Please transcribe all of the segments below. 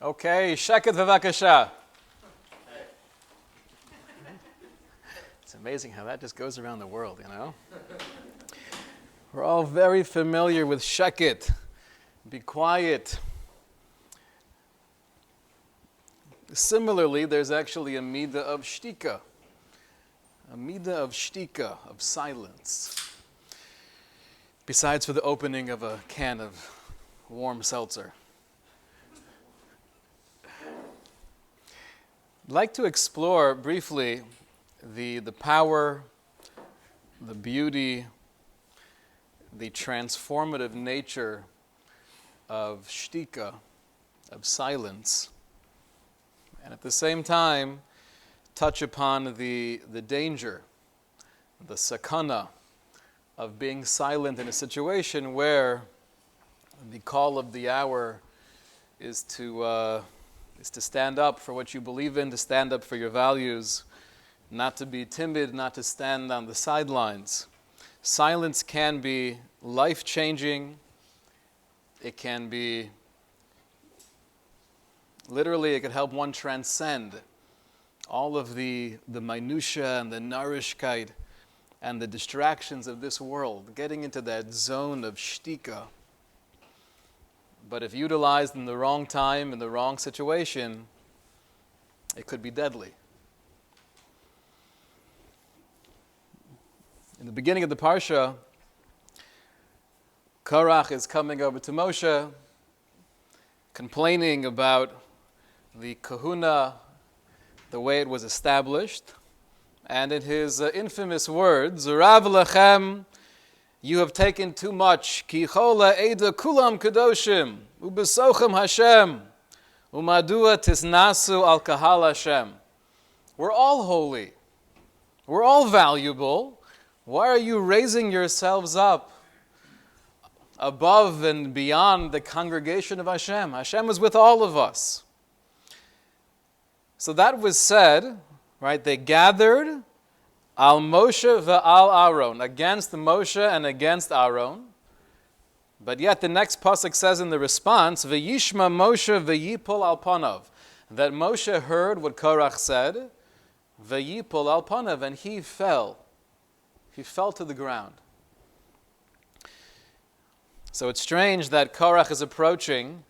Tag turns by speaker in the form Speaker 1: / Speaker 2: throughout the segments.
Speaker 1: Okay, sheket v'vakasha. It's amazing how that just goes around the world, you know? We're all very familiar with sheket. Be quiet. Similarly, there's actually a midah of shtika. A midah of shtika, of silence. Besides for the opening of a can of warm seltzer. I'd like to explore briefly the power, the beauty, the transformative nature of shtika, of silence, and at the same time touch upon the danger, the sakana of being silent in a situation where the call of the hour is to stand up for what you believe in, to stand up for your values, not to be timid, not to stand on the sidelines. Silence can be life-changing. It can be, literally, it could help one transcend all of the minutia and the narishkeit and the distractions of this world, getting into that zone of shtika. But if utilized in the wrong time, in the wrong situation, it could be deadly. In the beginning of the Parsha, Korach is coming over to Moshe, complaining about the kahuna, the way it was established. And in his infamous words, Rav lechem, you have taken too much. Ki chola eda kulam kadoshim, ubesochem Hashem, umadua tisnasu al kahal Hashem. We're all holy. We're all valuable. Why are you raising yourselves up above and beyond the congregation of Hashem? Hashem is with all of us. So that was said, right? They gathered al Moshe ve'al Aaron, against Moshe and against Aaron. But yet the next pasuk says in the response, V'yishma Moshe v'yipol al panav, that Moshe heard what Korach said, v'yipol al panav, and he fell. He fell to the ground. So it's strange that Korach is approaching,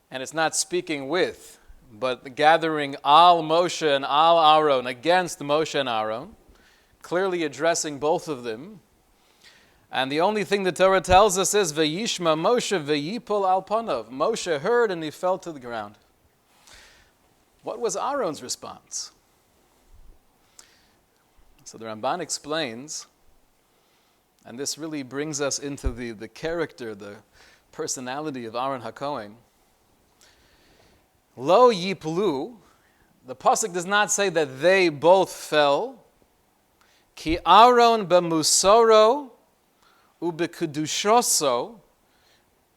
Speaker 1: and it's not speaking with, but gathering al Moshe and al Aaron against Moshe and Aaron, clearly addressing both of them. And the only thing the Torah tells us is, V'yishma Moshe v'yipol al panav. Moshe heard and he fell to the ground. What was Aaron's response? So the Ramban explains, and this really brings us into the character, the personality of Aaron HaKohen. Lo yiplu, the pasuk does not say that they both fell. Ki Aaron b'musoro u'b'kedushoso,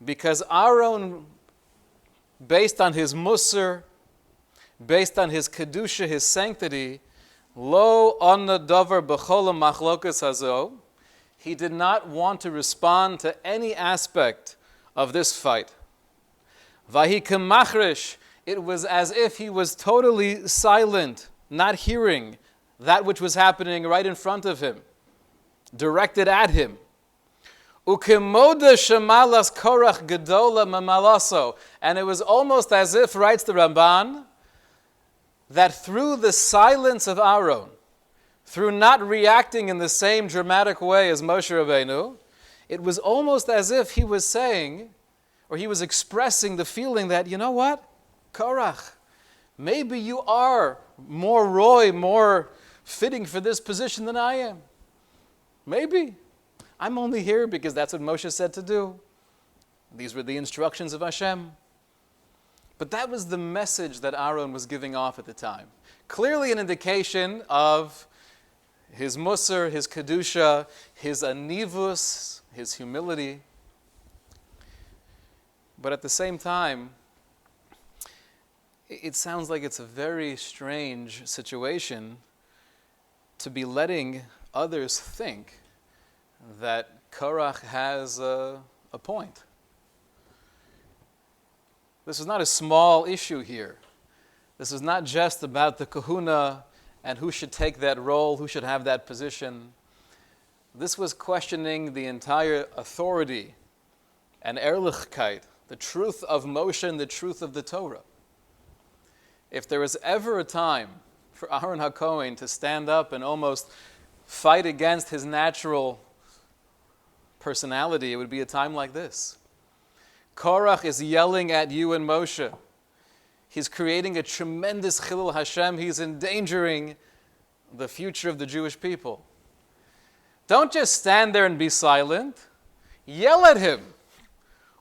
Speaker 1: because Aaron, based on his musar, based on his kedusha, his sanctity, lo onna davar b'chol machlokas hazo, he did not want to respond to any aspect of this fight. Vahi k'machrish, it was as if he was totally silent, not hearing that which was happening right in front of him, directed at him. Ukemoda shemalas Korach gedola mamalaso, and it was almost as if, writes the Ramban, that through the silence of Aaron, through not reacting in the same dramatic way as Moshe Rabbeinu, it was almost as if he was saying, or he was expressing the feeling that, you know what, Korach, maybe you are more roy, more fitting for this position than I am. Maybe. I'm only here because that's what Moshe said to do. These were the instructions of Hashem. But that was the message that Aaron was giving off at the time. Clearly an indication of his musar, his kedusha, his anivus, his humility. But at the same time, it sounds like it's a very strange situation to be letting others think that Korach has a point. This is not a small issue here. This is not just about the kahuna and who should take that role, who should have that position. This was questioning the entire authority and ehrlichkeit, the truth of Moshe and the truth of the Torah. If there was ever a time for Aaron HaKohen to stand up and almost fight against his natural personality, it would be a time like this. Korach is yelling at you and Moshe. He's creating a tremendous chilul Hashem. He's endangering the future of the Jewish people. Don't just stand there and be silent. Yell at him.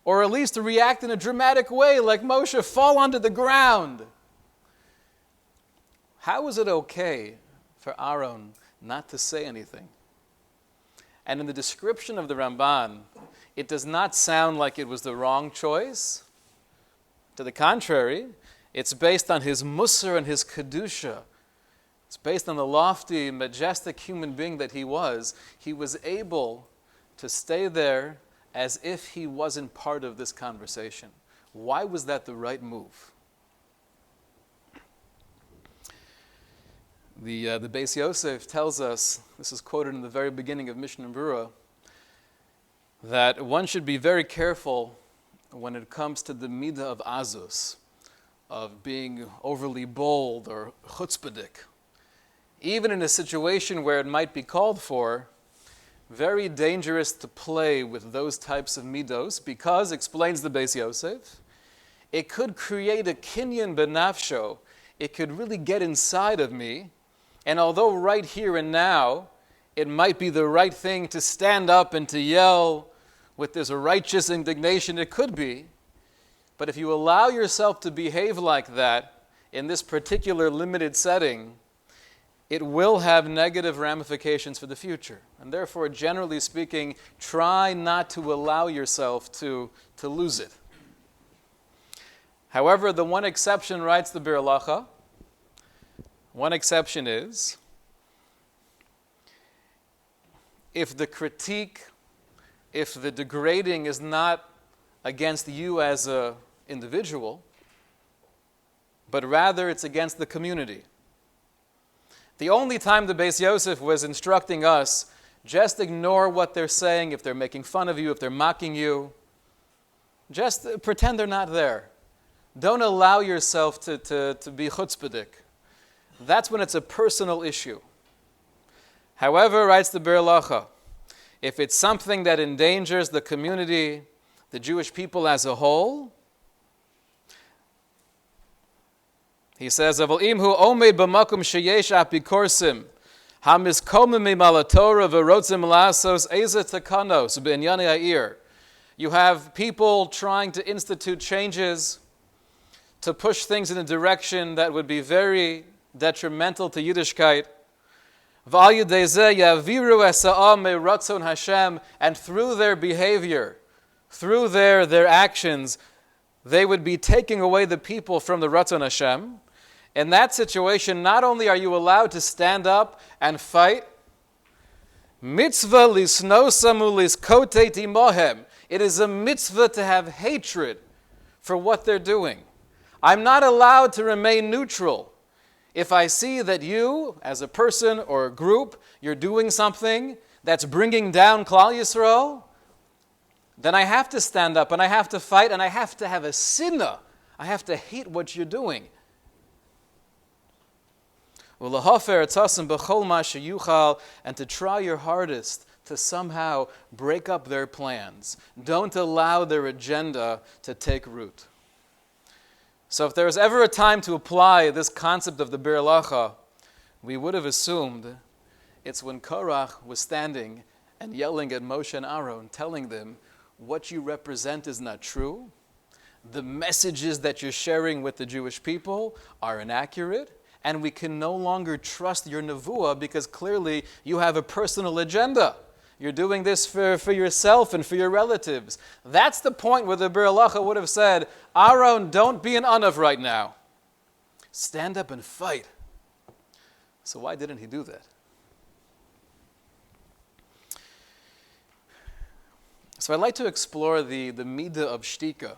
Speaker 1: Or at least react in a dramatic way, like Moshe, fall onto the ground. How is it okay for Aaron not to say anything? And in the description of the Ramban, it does not sound like it was the wrong choice. To the contrary, it's based on his musar and his kedusha. It's based on the lofty, majestic human being that he was. He was able to stay there as if he wasn't part of this conversation. Why was that the right move? The Beis Yosef tells us, this is quoted in the very beginning of Mishnah Berurah, that one should be very careful when it comes to the midah of azus, of being overly bold or chutzpahdik. Even in a situation where it might be called for, very dangerous to play with those types of midos because, explains the Beis Yosef, it could create a kinyan benafsho. It could really get inside of me. And although right here and now, it might be the right thing to stand up and to yell with this righteous indignation, it could be. But if you allow yourself to behave like that in this particular limited setting, it will have negative ramifications for the future. And therefore, generally speaking, try not to allow yourself to lose it. However, the one exception, writes the Bir Halacha, one exception is, if the critique, if the degrading is not against you as an individual, but rather it's against the community. The only time the Beis Yosef was instructing us, just ignore what they're saying, if they're making fun of you, if they're mocking you, just pretend they're not there. Don't allow yourself to be chutzpahdik. That's when it's a personal issue. However, writes the Bir Halacha, if it's something that endangers the community, the Jewish people as a whole, he says, "Aval imhu omed b'makom sheyesh apikorsim hamiskomim mimalatora v'rotzim lasos eza takanos b'inyanei ha'ir." You have people trying to institute changes to push things in a direction that would be very detrimental to Yiddishkeit. And through their behavior, through their actions, they would be taking away the people from the Ratzon Hashem. In that situation, not only are you allowed to stand up and fight, mitzvah lisnosamu liskoteti mohem. It is a mitzvah to have hatred for what they're doing. I'm not allowed to remain neutral. If I see that you, as a person or a group, you're doing something that's bringing down Klal Yisrael, then I have to stand up and I have to fight and I have to have a sinna. I have to hate what you're doing. And to try your hardest to somehow break up their plans. Don't allow their agenda to take root. So if there was ever a time to apply this concept of the Bir Halacha, we would have assumed it's when Korach was standing and yelling at Moshe and Aaron, telling them, what you represent is not true. The messages that you're sharing with the Jewish people are inaccurate, and we can no longer trust your nevuah because clearly you have a personal agenda. You're doing this for yourself and for your relatives. That's the point where the Bir Halacha would have said, Aaron, don't be an anav right now. Stand up and fight. So why didn't he do that? So I'd like to explore the midah of shtika,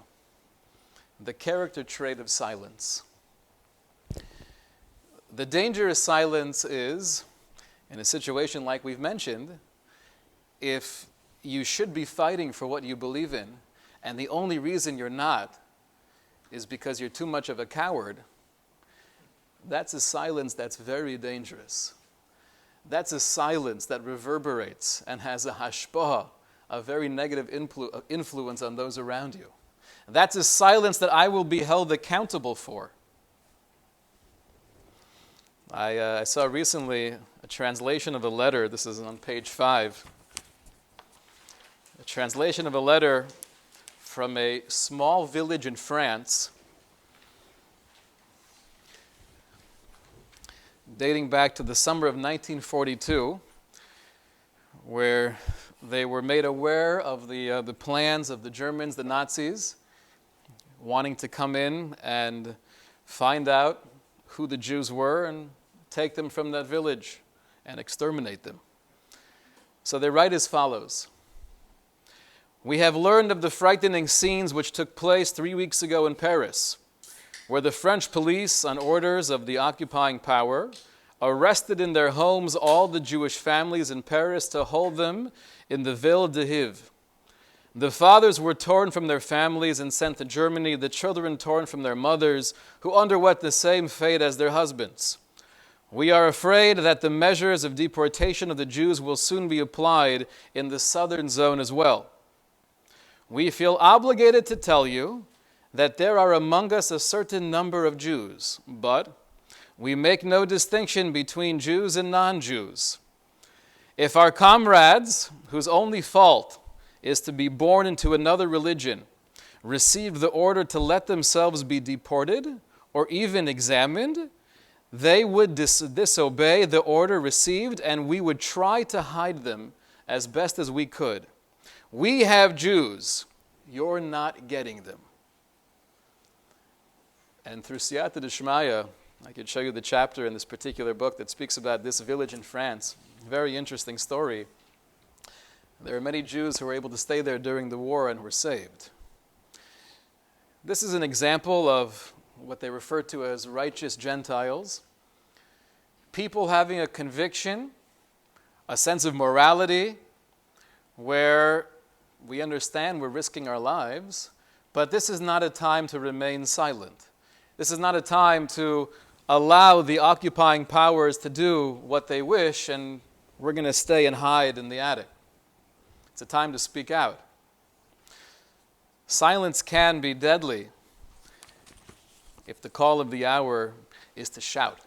Speaker 1: the character trait of silence. The dangerous silence is, in a situation like we've mentioned, if you should be fighting for what you believe in, and the only reason you're not is because you're too much of a coward, that's a silence that's very dangerous. That's a silence that reverberates and has a hashpah, a very negative influence on those around you. That's a silence that I will be held accountable for. I saw recently a translation of a letter. This is on page 5. A translation of a letter from a small village in France dating back to the summer of 1942, where they were made aware of the plans of the Germans, the Nazis, wanting to come in and find out who the Jews were and take them from that village and exterminate them. So they write as follows. We have learned of the frightening scenes which took place 3 weeks ago in Paris, where the French police, on orders of the occupying power, arrested in their homes all the Jewish families in Paris to hold them in the Ville de Hiv. The fathers were torn from their families and sent to Germany, the children torn from their mothers, who underwent the same fate as their husbands. We are afraid that the measures of deportation of the Jews will soon be applied in the southern zone as well. We feel obligated to tell you that there are among us a certain number of Jews, but we make no distinction between Jews and non-Jews. If our comrades, whose only fault is to be born into another religion, received the order to let themselves be deported or even examined, they would disobey the order received, and we would try to hide them as best as we could. We have Jews. You're not getting them. And through Siyata D'Shmaya, I could show you the chapter in this particular book that speaks about this village in France. Very interesting story. There are many Jews who were able to stay there during the war and were saved. This is an example of what they refer to as righteous Gentiles. People having a conviction, a sense of morality, where we understand we're risking our lives, but this is not a time to remain silent. This is not a time to allow the occupying powers to do what they wish, and we're going to stay and hide in the attic. It's a time to speak out. Silence can be deadly if the call of the hour is to shout.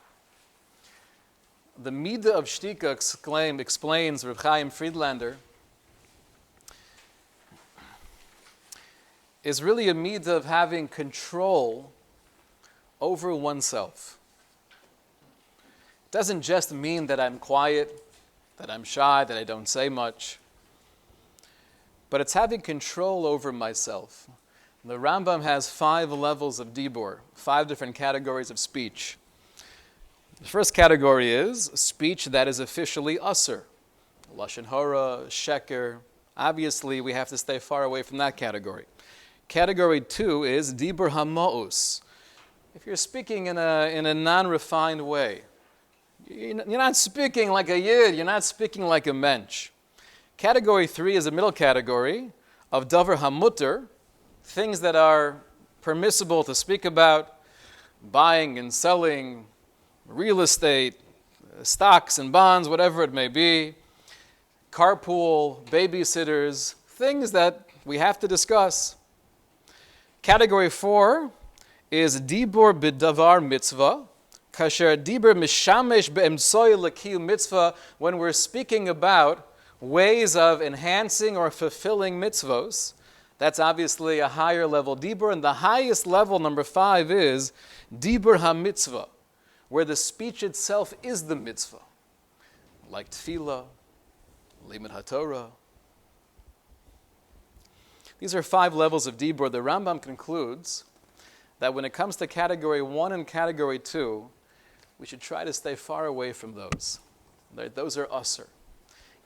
Speaker 1: The Midah of Shtika explains Reb Chaim Friedlander, is really a midah of having control over oneself. It doesn't just mean that I'm quiet, that I'm shy, that I don't say much, but it's having control over myself. The Rambam has 5 levels of dibur, 5 different categories of speech. The first category is speech that is officially usur, lashon hara, sheker. Obviously, we have to stay far away from that category. Category 2 is dibur hama'us. If you're speaking in a non-refined way, you're not speaking like a yid, you're not speaking like a mensch. Category 3 is a middle category of davar hamutter, things that are permissible to speak about, buying and selling, real estate, stocks and bonds, whatever it may be, carpool, babysitters, things that we have to discuss. Category 4 is dibur b'davar mitzvah, kasher dibur mishamesh be'emtsoy l'kiyum mitzvah, when we're speaking about ways of enhancing or fulfilling mitzvos. That's obviously a higher level dibur, and the highest level, number 5, is dibur ha-mitzvah, where the speech itself is the mitzvah, like tefillah, limud haTorah. These are 5 levels of dibur. The Rambam concludes that when it comes to category 1 and category 2, we should try to stay far away from those. Those are usur.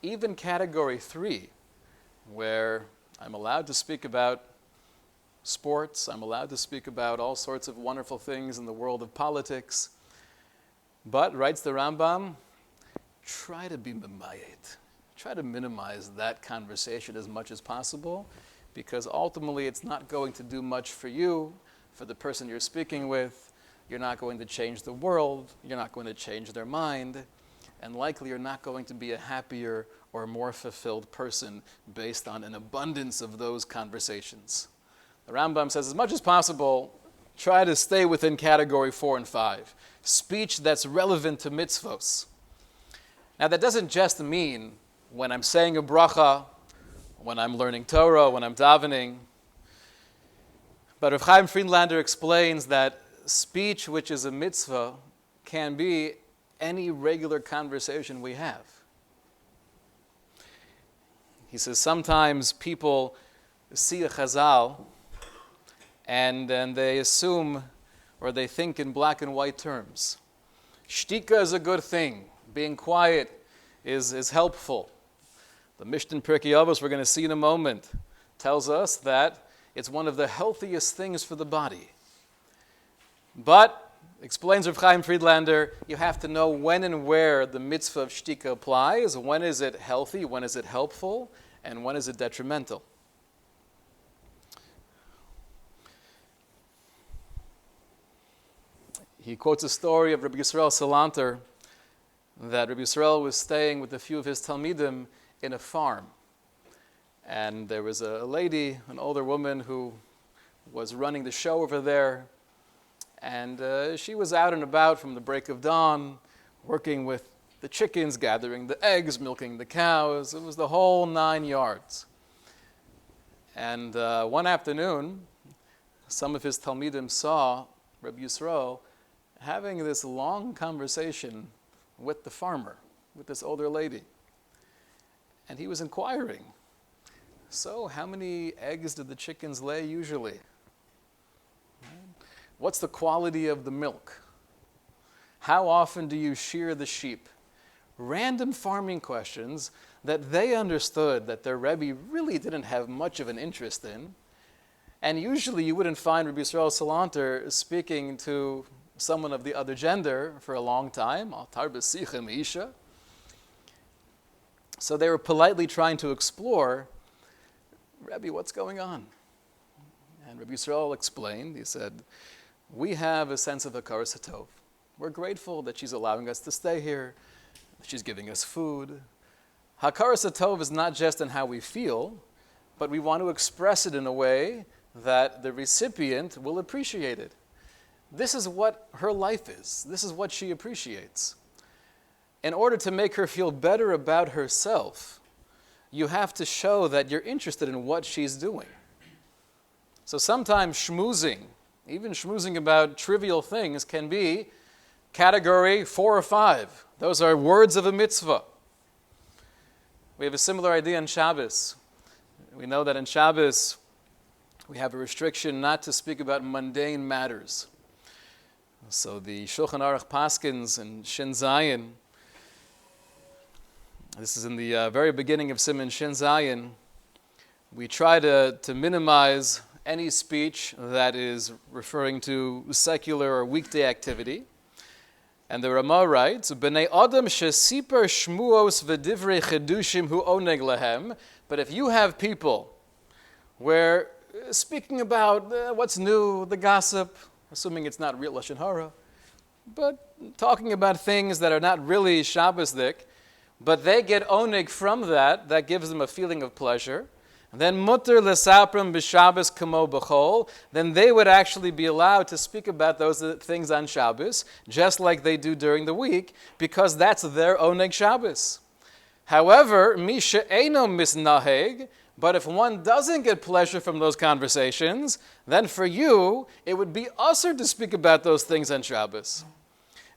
Speaker 1: Even category 3, where I'm allowed to speak about sports. I'm allowed to speak about all sorts of wonderful things in the world of politics. But, writes the Rambam, try to be mimayit. Try to minimize that conversation as much as possible, because ultimately it's not going to do much for you, for the person you're speaking with. You're not going to change the world. You're not going to change their mind. And likely you're not going to be a happier or more fulfilled person based on an abundance of those conversations. The Rambam says, as much as possible, try to stay within category 4 and 5. Speech that's relevant to mitzvos. Now that doesn't just mean when I'm saying a bracha, when I'm learning Torah, when I'm davening. But Rav Chaim Friedlander explains that speech which is a mitzvah can be any regular conversation we have. He says sometimes people see a chazal and then they assume or they think in black and white terms. Shtika is a good thing. Being quiet is helpful. The Mishnah in Pirkei Avos, we're going to see in a moment, tells us that it's one of the healthiest things for the body. But, explains Rav Chaim Friedlander, you have to know when and where the mitzvah of shtika applies. When is it healthy? When is it helpful? And when is it detrimental? He quotes a story of Rabbi Yisrael Salanter, that Rabbi Yisrael was staying with a few of his Talmidim in a farm. And there was a lady, an older woman, who was running the show over there. And she was out and about from the break of dawn, working with the chickens, gathering the eggs, milking the cows. It was the whole 9 yards. And one afternoon, some of his Talmidim saw Rabbi Yisrael having this long conversation with the farmer, with this older lady. And he was inquiring, so how many eggs did the chickens lay usually? What's the quality of the milk? How often do you shear the sheep? Random farming questions that they understood that their Rebbe really didn't have much of an interest in. And usually you wouldn't find Rabbi Yisrael Salanter speaking to someone of the other gender for a long time. So they were politely trying to explore, Rebbe, what's going on? And Rabbi Yisrael explained, he said, we have a sense of hakaras hatov. We're grateful that she's allowing us to stay here, that she's giving us food. Hakaras hatov is not just in how we feel, but we want to express it in a way that the recipient will appreciate it. This is what her life is. This is what she appreciates. In order to make her feel better about herself, you have to show that you're interested in what she's doing. So sometimes schmoozing, even schmoozing about trivial things, can be category 4 or 5. Those are words of a mitzvah. We have a similar idea in Shabbos. We know that in Shabbos we have a restriction not to speak about mundane matters. So the Shulchan Aruch Paskins and Shin Zayin, this is in the very beginning of Siman Shin Zayin, we try to minimize any speech that is referring to secular or weekday activity. And the Ramah writes, B'nei Adam shesiper shmuos v'divrei chedushim hu oneg lehem. But if you have people where speaking about what's new, the gossip, assuming it's not real Lashon Hara, but talking about things that are not really Shabbosdik, but they get oneg from that, that gives them a feeling of pleasure, and then mutter lesapram b'Shabbos kamo b'chol, then they would actually be allowed to speak about those things on Shabbos, just like they do during the week, because that's their oneg Shabbos. However, misha eino misnaheg, but if one doesn't get pleasure from those conversations, then for you, it would be usher to speak about those things on Shabbos.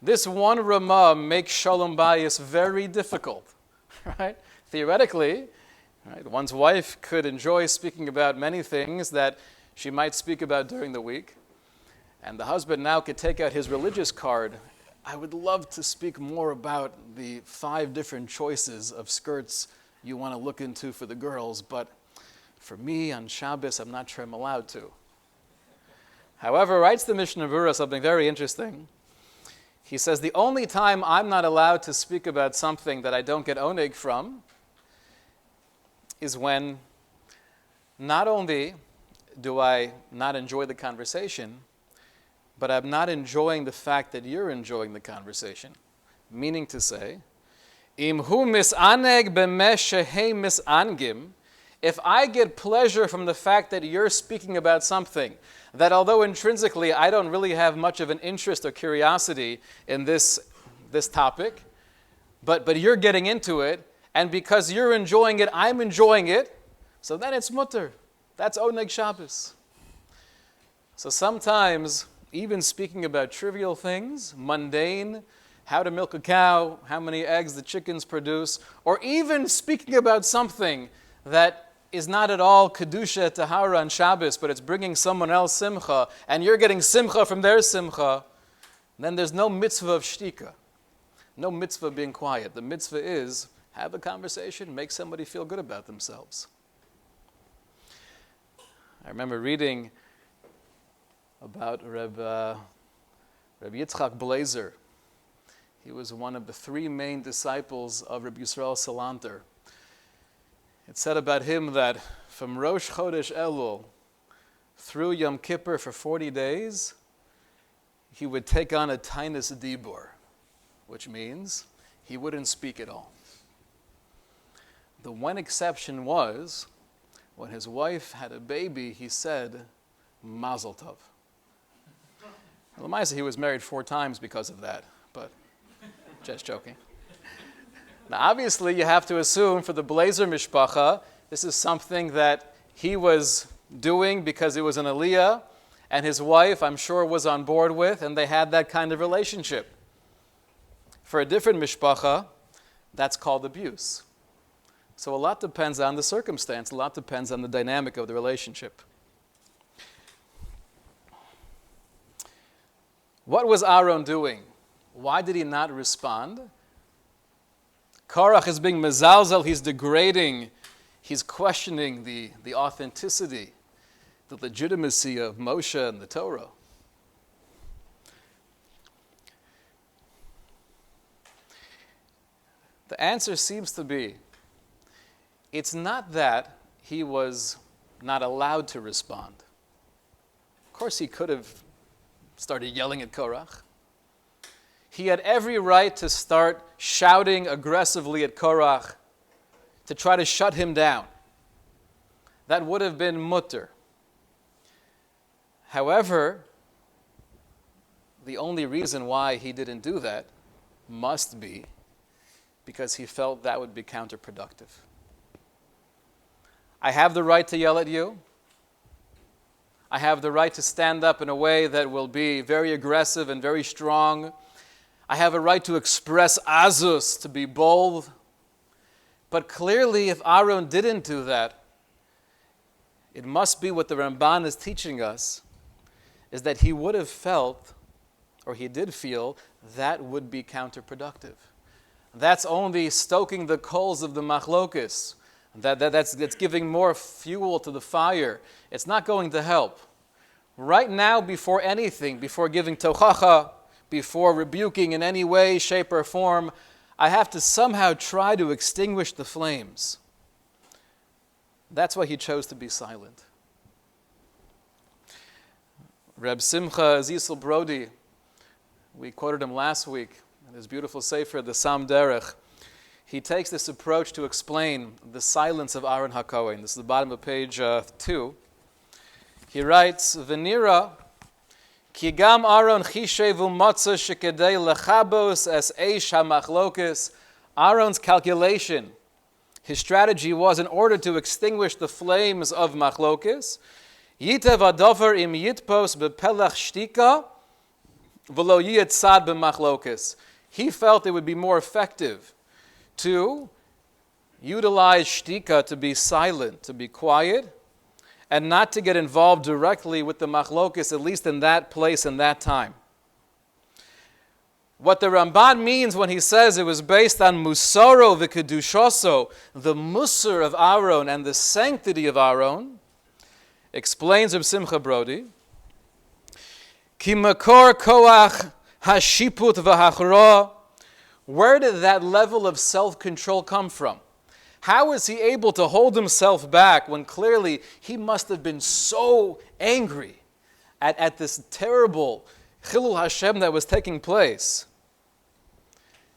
Speaker 1: This one Ramah makes Shalom Bayis very difficult, right? Theoretically, right, one's wife could enjoy speaking about many things that she might speak about during the week, and the husband now could take out his religious card. I would love to speak more about the 5 different choices of skirts you want to look into for the girls, but for me on Shabbos, I'm not sure I'm allowed to. However, writes the Mishnah Berurah something very interesting. He says, the only time I'm not allowed to speak about something that I don't get oneg from is when not only do I not enjoy the conversation, but I'm not enjoying the fact that you're enjoying the conversation. Meaning to say, Im hu misaneg b'meh shehei misangim, if I get pleasure from the fact that you're speaking about something that although intrinsically I don't really have much of an interest or curiosity in this topic, but you're getting into it, and because you're enjoying it, I'm enjoying it, so then it's mutter. That's oneg Shabbos. So sometimes, even speaking about trivial things, mundane, how to milk a cow, how many eggs the chickens produce, or even speaking about something that is not at all kedusha tahara on Shabbos, but it's bringing someone else simcha, and you're getting simcha from their simcha, then there's no mitzvah of shtika, no mitzvah of being quiet. The mitzvah is have a conversation, make somebody feel good about themselves. I remember reading about Reb Yitzchak Blazer. He was one of the three main disciples of Reb Yisrael Salanter. It said about him that from Rosh Chodesh Elul through Yom Kippur for 40 days, he would take on a tainus dibur, which means he wouldn't speak at all. The one exception was when his wife had a baby, he said, Mazel Tov. L'maisa, he was married 4 times because of that, but just joking. Now, obviously, you have to assume for the Blazer Mishpacha, this is something that he was doing because it was an aliyah, and his wife, I'm sure, was on board with, and they had that kind of relationship. For a different Mishpacha, that's called abuse. So a lot depends on the circumstance, a lot depends on the dynamic of the relationship. What was Aaron doing? Why did he not respond? Korach is being mezalzel, he's degrading, he's questioning the authenticity, the legitimacy of Moshe and the Torah. The answer seems to be, it's not that he was not allowed to respond. Of course, he could have started yelling at Korach. He had every right to start shouting aggressively at Korach to try to shut him down. That would have been mutter. However, the only reason why he didn't do that must be because he felt that would be counterproductive. I have the right to yell at you. I have the right to stand up in a way that will be very aggressive and very strong. I have a right to express azus, to be bold. But clearly, if Aaron didn't do that, it must be what the Ramban is teaching us, is that he would have felt, or he did feel, that would be counterproductive. That's only stoking the coals of the machlokes. That's giving more fuel to the fire. It's not going to help. Right now, before anything, before giving tochacha, before rebuking in any way, shape, or form, I have to somehow try to extinguish the flames. That's why he chose to be silent. Reb Simcha Zisel Brody, we quoted him last week in his beautiful sefer, the Sam Derech. He takes this approach to explain the silence of Aaron HaKohen. This is the bottom of page 2. He writes, V'nira, ki gam Aaron chishev u'matza shekedei lechabos es eish hamachlokes. Aaron's calculation, his strategy was in order to extinguish the flames of machlokes. Yitev adover im yitpos bepelach shtika v'lo yitzad b'machlokes. He felt it would be more effective to utilize shtika, to be silent, to be quiet, and not to get involved directly with the machlokes, at least in that place and that time. What the Ramban means when he says it was based on musaro v'kedushoso, the musar of Aaron and the sanctity of Aaron, explains Reb Simcha Brody, Ki makor koach hashiput v'hachra. Where did that level of self-control come from? How is he able to hold himself back when clearly he must have been so angry at this terrible Chilul Hashem that was taking place?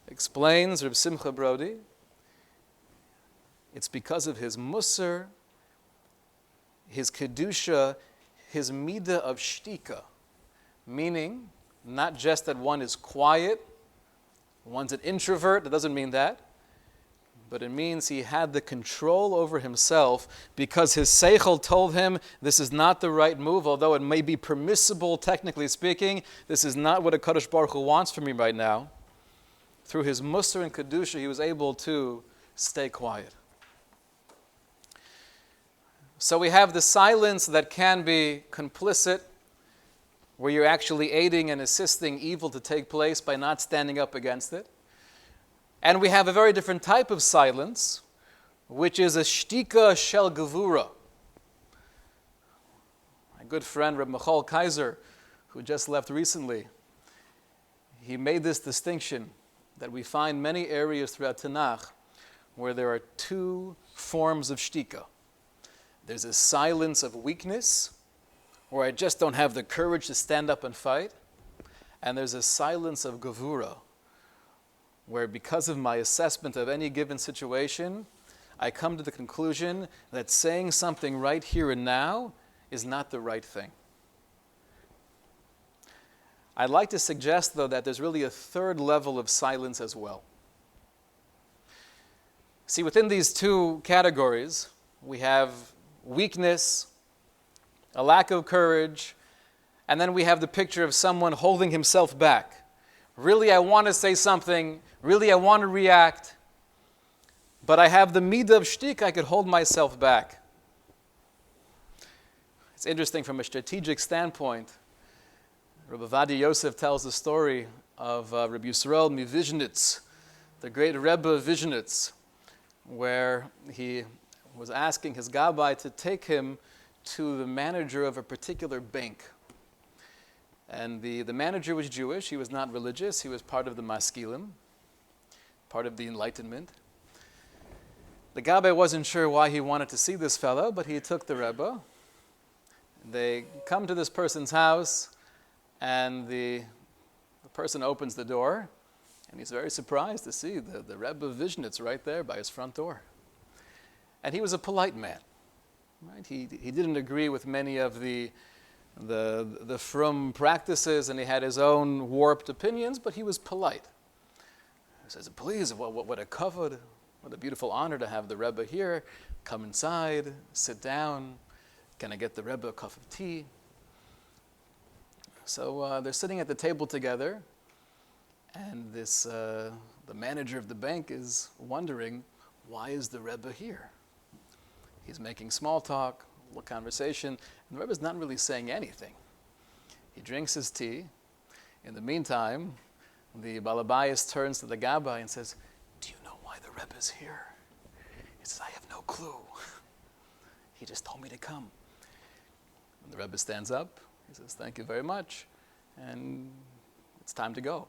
Speaker 1: Explains Reb Simcha Brody, it's because of his musar, his kedusha, his midah of shtika, meaning not just that one is quiet, one's an introvert, that doesn't mean that, but it means he had the control over himself because his seichel told him this is not the right move, although it may be permissible, technically speaking. This is not what a Kadosh Baruch Hu wants from me right now. Through his musar and kedusha, he was able to stay quiet. So we have the silence that can be complicit, where you're actually aiding and assisting evil to take place by not standing up against it. And we have a very different type of silence, which is a shtika shel gevura. My good friend Reb Michal Kaiser, who just left recently, he made this distinction that we find many areas throughout Tanakh where there are two forms of shtika. There's a silence of weakness, where I just don't have the courage to stand up and fight. And there's a silence of gevura, where because of my assessment of any given situation, I come to the conclusion that saying something right here and now is not the right thing. I'd like to suggest, though, that there's really a third level of silence as well. See, within these two categories, we have weakness, a lack of courage, and then we have the picture of someone holding himself back. Really, I want to say something. Really, I want to react. But I have the midah of shtik, I could hold myself back. It's interesting from a strategic standpoint. Rabbi Vadia Yosef tells the story of Rabbi Yisrael Mivizhnitz, the great Rebbe of Vizhnitz, where he was asking his gabbai to take him to the manager of a particular bank. And the manager was Jewish, he was not religious, he was part of the Maskilim, part of the Enlightenment. The gabbai wasn't sure why he wanted to see this fellow, but he took the Rebbe. They come to this person's house, and the person opens the door, and he's very surprised to see the Rebbe of Vizhnitz right there by his front door. And he was a polite man. Right? He didn't agree with many of the frum practices, and he had his own warped opinions, but he was polite. He says, please, what a kavod, what a beautiful honor to have the Rebbe here. Come inside, sit down. Can I get the Rebbe a cup of tea? So they're sitting at the table together, and the manager of the bank is wondering, why is the Rebbe here? He's making small talk, a little conversation, and the Rebbe's not really saying anything. He drinks his tea. In the meantime, the Balabayas turns to the Gabbai and says, do you know why the Rebbe's here? He says, I have no clue. He just told me to come. And the Rebbe stands up. He says, thank you very much. And it's time to go.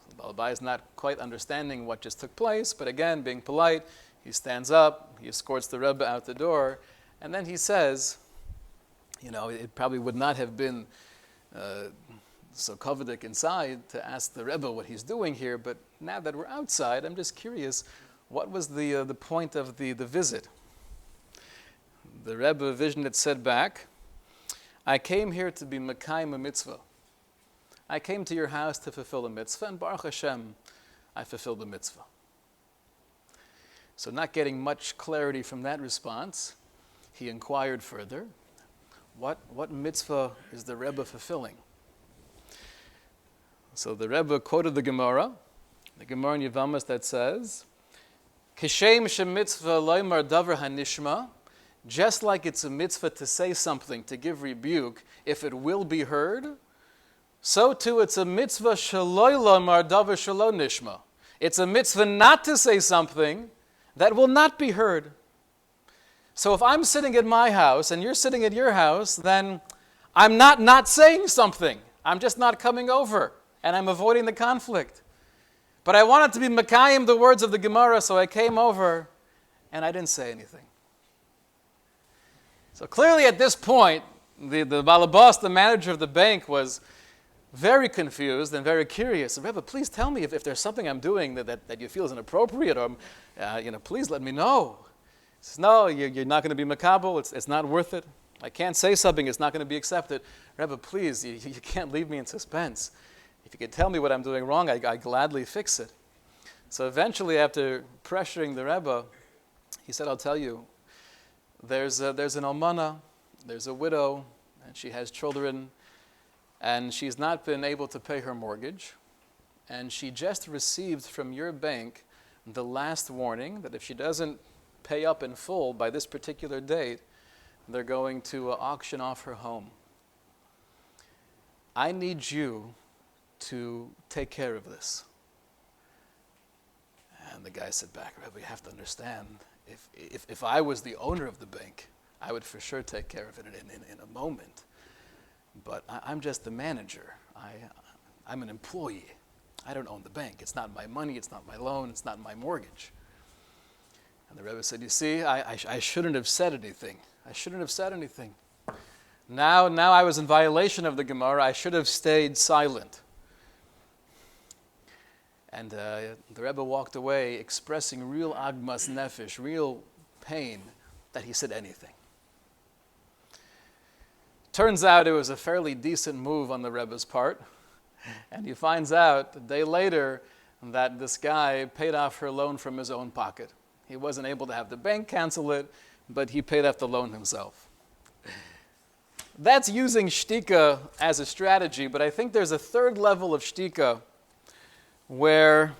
Speaker 1: So the Balabai is not quite understanding what just took place, but again, being polite, he stands up, he escorts the Rebbe out the door, and then he says, it probably would not have been so kovedik inside to ask the Rebbe what he's doing here, but now that we're outside, I'm just curious, what was the point of the visit? The Rebbe of Vizhnitz said back, I came here to be mekayim a mitzvah. I came to your house to fulfill a mitzvah, and Baruch Hashem, I fulfilled the mitzvah. So not getting much clarity from that response, he inquired further, what mitzvah is the Rebbe fulfilling? So the Rebbe quoted the Gemara in Yevamos that says, Kishem shemitzvah loymar davar hanishma, just like it's a mitzvah to say something, to give rebuke, if it will be heard, so too it's a mitzvah shaloi loymar davar shalo nishma. It's a mitzvah not to say something that will not be heard. So if I'm sitting at my house and you're sitting at your house, then I'm not saying something. I'm just not coming over, and I'm avoiding the conflict. But I wanted to be Mekayim the words of the Gemara, so I came over, and I didn't say anything. So clearly at this point, the balabas, the manager of the bank, was very confused and very curious. Rebbe, please tell me if there's something I'm doing that you feel is inappropriate, or please let me know. He says, no, you're not going to be makabel. It's not worth it. I can't say something. It's not going to be accepted. Rebbe, please, you can't leave me in suspense. If you could tell me what I'm doing wrong, I gladly fix it. So eventually, after pressuring the Rebbe, he said, I'll tell you, there's an almana, there's a widow, and she has children, and she's not been able to pay her mortgage, and she just received from your bank the last warning that if she doesn't pay up in full by this particular date, they're going to auction off her home. I need you to take care of this. And the guy said back, Rebbe, you have to understand, if I was the owner of the bank, I would for sure take care of it in a moment. But I'm just the manager. I'm an employee. I don't own the bank. It's not my money. It's not my loan. It's not my mortgage. And the Rebbe said, you see, I shouldn't have said anything. I shouldn't have said anything. Now I was in violation of the Gemara. I should have stayed silent. And the Rebbe walked away expressing real agmas nefesh, real pain, that he said anything. Turns out it was a fairly decent move on the Rebbe's part. And he finds out a day later that this guy paid off her loan from his own pocket. He wasn't able to have the bank cancel it, but he paid off the loan himself. That's using shtika as a strategy, but I think there's a third level of shtika where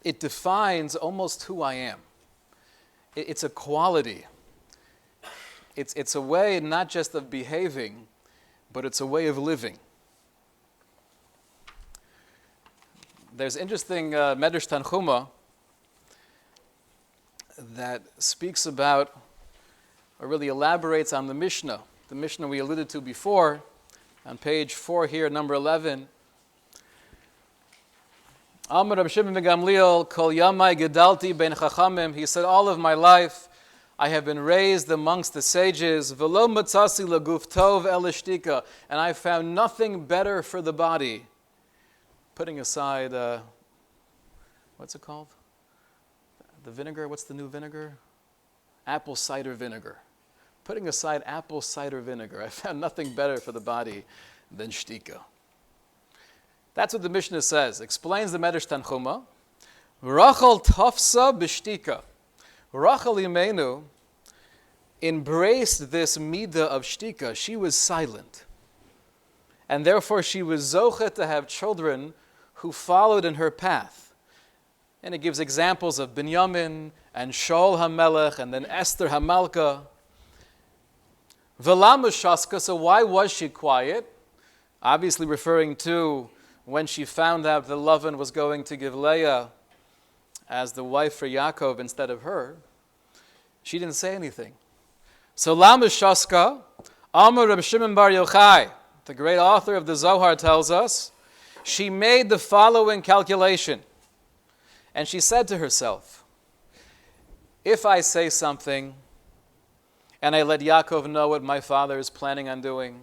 Speaker 1: it defines almost who I am. It's a quality. It's a way not just of behaving, but it's a way of living. There's interesting Medrash Tanchuma that speaks about, or really elaborates on the Mishnah. The Mishnah we alluded to before, on page 4 here, number 11. Amar Reb Shimon ben Gamliel, Kol Yamai Gedalti ben Chachamim. He said, all of my life I have been raised amongst the sages. V'lo matzasi laguf tov el shtika. And I found nothing better for the body. Putting aside, what's it called? The vinegar, what's the new vinegar? Apple cider vinegar. Putting aside apple cider vinegar, I found nothing better for the body than shtika. That's what the Mishnah says. Explains the Medrash Tanchuma. Rachel tafsa b'shtika. Rachel Imenu embraced this midah of shtika. She was silent. And therefore she was zoche to have children who followed in her path. And it gives examples of Binyamin and Shaul HaMelech and then Esther HaMalka. V'lama shaska, so why was she quiet? Obviously referring to when she found out that Lavan was going to give Leah as the wife for Yaakov instead of her. She didn't say anything. So lama shaska, Amar Reb Shimon bar Yochai, the great author of the Zohar, tells us, she made the following calculation. And she said to herself, if I say something and I let Yaakov know what my father is planning on doing,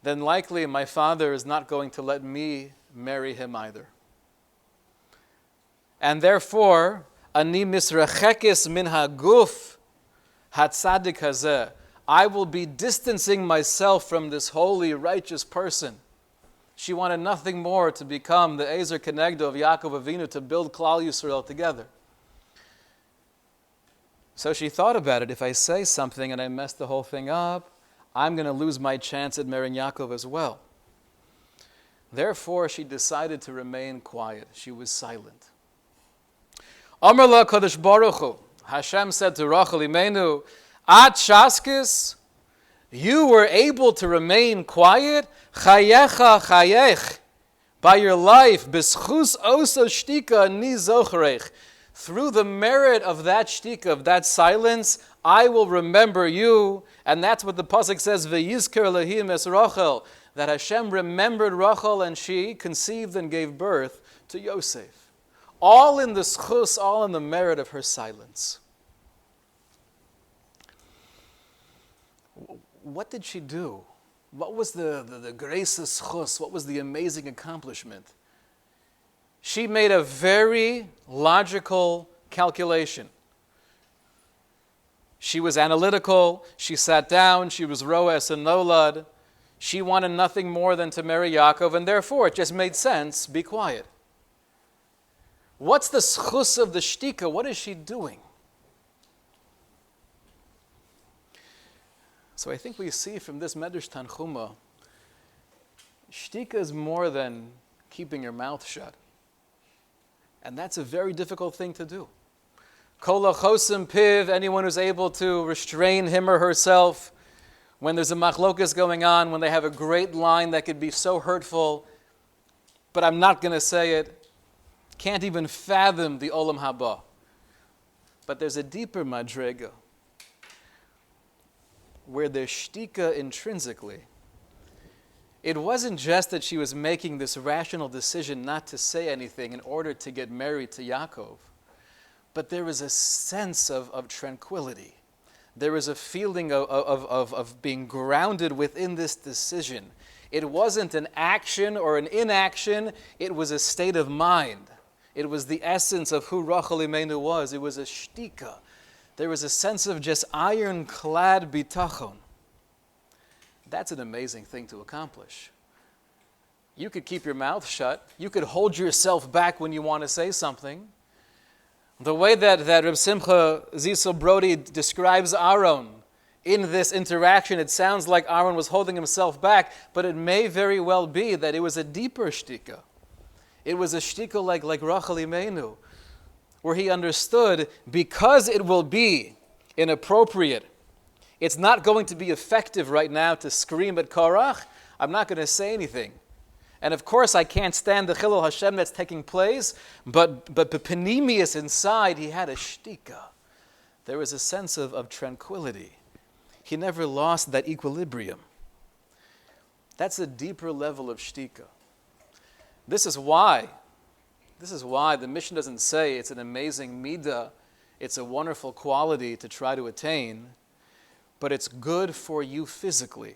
Speaker 1: then likely my father is not going to let me marry him either. And therefore, ani misrachekis min haguf hatzadik hazeh, I will be distancing myself from this holy, righteous person. She wanted nothing more to become the Ezer Kenegdo of Yaakov Avinu, to build Klal Yisrael together. So she thought about it. If I say something and I mess the whole thing up, I'm going to lose my chance at marrying Yaakov as well. Therefore, she decided to remain quiet. She was silent. Amar la Kadosh Baruch Hu, Hashem said to Rachel Imenu, At shaskis, you were able to remain quiet. Chayecha chayech, by your life, b'schus osa shtika ni zocharech, Through the merit of that shtika, of that silence, I will remember you. And that's what the pasuk says, V'yizker Elohim es Rachel, that Hashem remembered Rachel and she conceived and gave birth to Yosef. All in the schus, all in the merit of her silence. What did she do? What was the grace of schus? What was the amazing accomplishment? She made a very logical calculation. She was analytical. She sat down. She was roes and nolad. She wanted nothing more than to marry Yaakov, and therefore it just made sense. Be quiet. What's the schus of the shtika? What is she doing? So I think we see from this Medrash Tanchuma, shtika is more than keeping your mouth shut. And that's a very difficult thing to do. Kol achosim piv, anyone who's able to restrain him or herself when there's a machlokas going on, when they have a great line that could be so hurtful, but I'm not going to say it, can't even fathom the olam haba. But there's a deeper madrega, where there's shtika intrinsically. It wasn't just that she was making this rational decision not to say anything in order to get married to Yaakov, but there was a sense of tranquility. There was a feeling of being grounded within this decision. It wasn't an action or an inaction, it was a state of mind. It was the essence of who Rachel Imenu was. It was a shtika. There was a sense of just ironclad bitachon. That's an amazing thing to accomplish. You could keep your mouth shut. You could hold yourself back when you want to say something. The way that Reb Simcha Zisel Brody describes Aaron in this interaction, it sounds like Aaron was holding himself back, but it may very well be that it was a deeper shtika. It was a shtika like Rachel Imenu, where he understood because it will be inappropriate, it's not going to be effective right now to scream at Korach, I'm not going to say anything. And of course I can't stand the Chilul Hashem that's taking place, but Penimius inside, he had a shtika. There was a sense of tranquility. He never lost that equilibrium. That's a deeper level of shtika. This is why the mission doesn't say it's an amazing midah, it's a wonderful quality to try to attain, but it's good for you physically.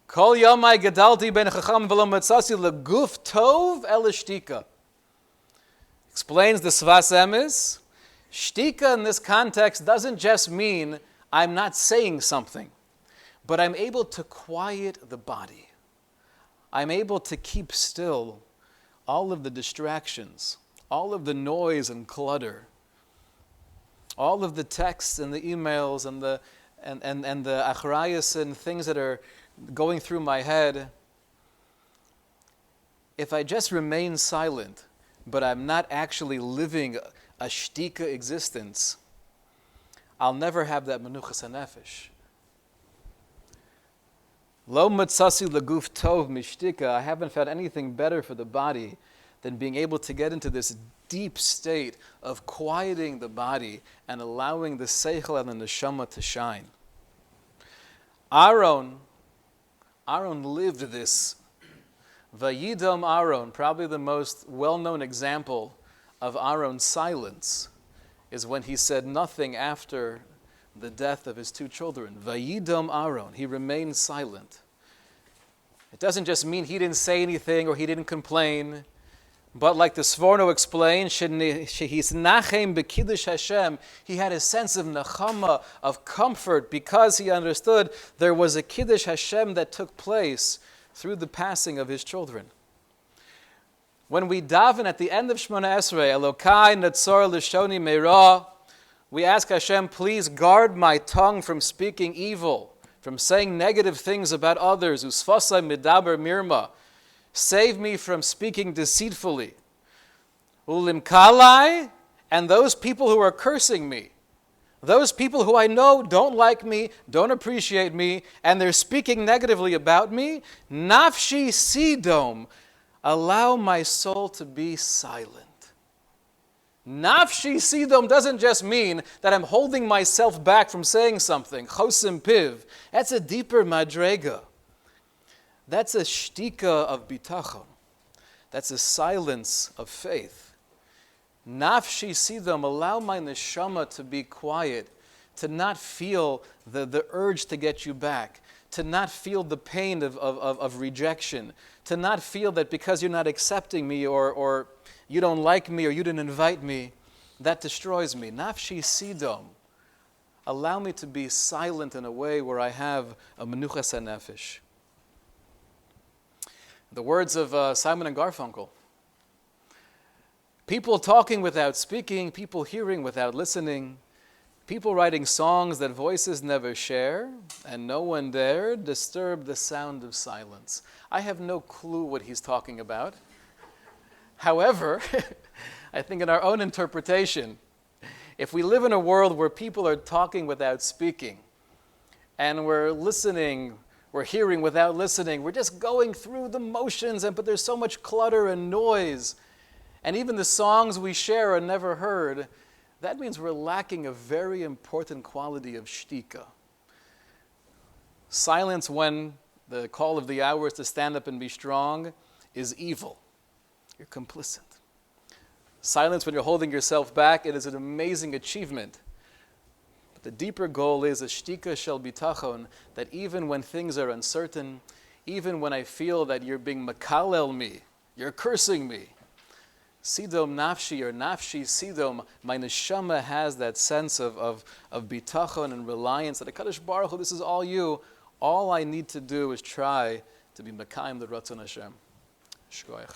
Speaker 1: Kol yomai gadalti ben chacham v'lo matzasi leguf tov el shtika. Explains the Svas Emes. Shtika in this context doesn't just mean I'm not saying something, but I'm able to quiet the body. I'm able to keep still all of the distractions, all of the noise and clutter, all of the texts and the emails and the achrayas and things that are going through my head. If I just remain silent, but I'm not actually living a shtika existence, I'll never have that menuchas hanefesh. Lo matzasi leguf tov mishtika. I haven't found anything better for the body than being able to get into this deep state of quieting the body and allowing the seichel and the neshama to shine. Aaron lived this. Vayidam Aaron, probably the most well-known example of Aaron's silence, is when he said nothing after the death of his two children. Vayidam Aaron, he remained silent. It doesn't just mean he didn't say anything or he didn't complain, but like the Sforno explained, Shehisnachem b'kiddush Hashem, he had a sense of nechama, of comfort, because he understood there was a kiddush Hashem that took place through the passing of his children. When we daven at the end of Shemona Esrei, Elokai Natzor Lishoni Meirah, we ask Hashem, please guard my tongue from speaking evil, from saying negative things about others. Usfasai midaber mirma. Save me from speaking deceitfully. Ulim kalai, and those people who are cursing me. Those people who I know don't like me, don't appreciate me, and they're speaking negatively about me. Nafshi sidom. Allow my soul to be silent. Nafshi sidom doesn't just mean that I'm holding myself back from saying something. Chosim piv. That's a deeper madrega. That's a shtika of bitachon. That's a silence of faith. Nafshi sidom, allow my neshama to be quiet, to not feel the urge to get you back, to not feel the pain of rejection, to not feel that because you're not accepting me or you don't like me or you didn't invite me, that destroys me. Nafshi sidom. Allow me to be silent in a way where I have a menuchas hanefesh. The words of Simon and Garfunkel. People talking without speaking, people hearing without listening, people writing songs that voices never share, and no one dare disturb the sound of silence. I have no clue what he's talking about. However, I think in our own interpretation, if we live in a world where people are talking without speaking, and we're listening, we're hearing without listening, we're just going through the motions, but there's so much clutter and noise, and even the songs we share are never heard, that means we're lacking a very important quality of shtika. Silence when the call of the hour is to stand up and be strong is evil. You're complicit. Silence when you're holding yourself back, it is an amazing achievement. But the deeper goal is a shtika shel bitachon, that even when things are uncertain, even when I feel that you're being makalel me, you're cursing me, sidom nafshi, or nafshi sidom, my neshama has that sense of bitachon and reliance that HaKadosh Baruch Hu, this is all you. All I need to do is try to be mekayim the Ratzon Hashem. Shkoyach.